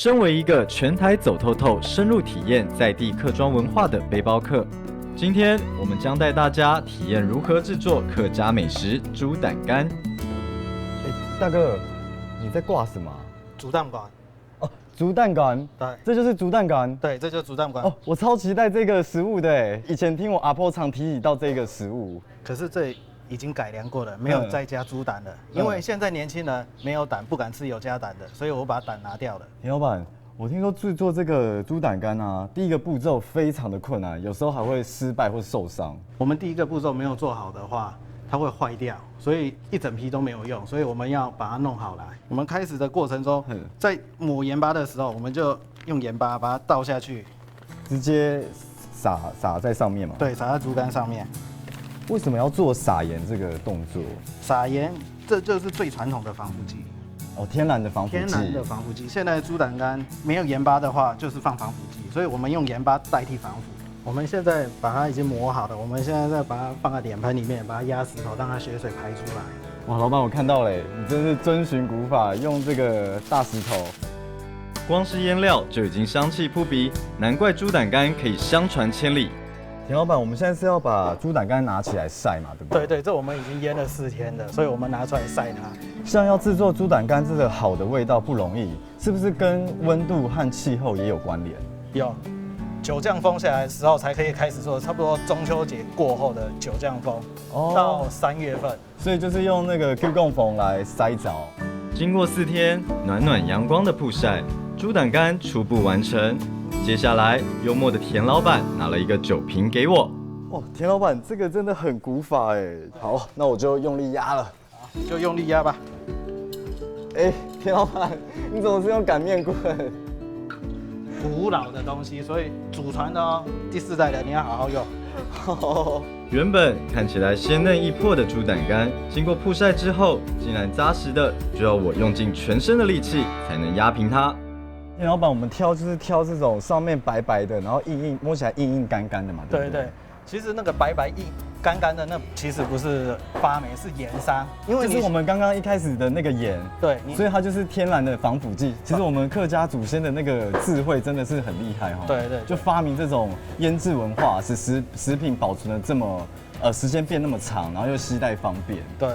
身为一个全台走透透、深入体验在地客庄文化的背包客，今天我们将带大家体验如何制作客家美食猪胆干。大哥，你在挂什么啊？竹蛋干。哦，竹蛋干。对，这就是竹蛋干。对，这就是竹蛋干。哦，我超期待这个食物的哎！以前听我阿婆常提起到这个食物，可是这已经改良过了，没有再加猪胆了。因为现在年轻人没有胆，不敢吃有加胆的，所以我把胆拿掉了。田老板，我听说制作这个猪胆干啊，第一个步骤非常的困难，有时候还会失败或受伤。我们第一个步骤没有做好的话，它会坏掉，所以一整批都没有用，所以我们要把它弄好来。我们开始的过程中，在抹盐巴的时候，我们就用盐巴把它倒下去，直接撒在上面嘛。对，撒在竹竿上面。为什么要做撒盐这个动作？撒盐，这就是最传统的防腐剂。哦，天然的防腐剂。天然的防腐剂。现在猪胆干没有盐巴的话，就是放防腐剂，所以我们用盐巴代替防腐。我们现在把它已经磨好了，我们现在再把它放在脸盆里面，把它压石头，让它血水排出来。哇，老板，我看到了，你真是遵循古法，用这个大石头。光是腌料就已经香气扑鼻，难怪猪胆干可以相传千里。田老板，我们现在是要把猪胆干拿起来晒嘛，对不对？对，这我们已经腌了4天了，所以我们拿出来晒它。像要制作猪胆干这个好的味道不容易，是不是跟温度和气候也有关联？有，酒降风下来的时候才可以开始做，差不多中秋节过后的酒降风，到3月份。所以就是用那个 Q 供风来塞着。经过4天暖暖阳光的曝晒，猪胆干初步完成。接下来，幽默的田老板拿了一个酒瓶给我。哇，田老板，这个真的很古法哎。好，那我就用力压了。好，就用力压吧。哎，田老板，你怎么是用擀面棍？古老的东西，所以祖传的哦，第4代的你要好好用。原本看起来鲜嫩易破的猪胆干，经过曝晒之后，竟然扎实的，就要我用尽全身的力气才能压平它。田老板，我们挑就是挑这种上面白白的，然后硬摸起来硬干干的嘛，对不对？对，其实那个白白硬干干的，那其实不是发霉，是盐伤。因为就是我们刚刚一开始的那个盐，对，所以它就是天然的防腐剂。其实我们客家祖先的那个智慧真的是很厉害哈。对，就发明这种腌制文化，使食品保存的这么时间变那么长，然后又携带方便。对，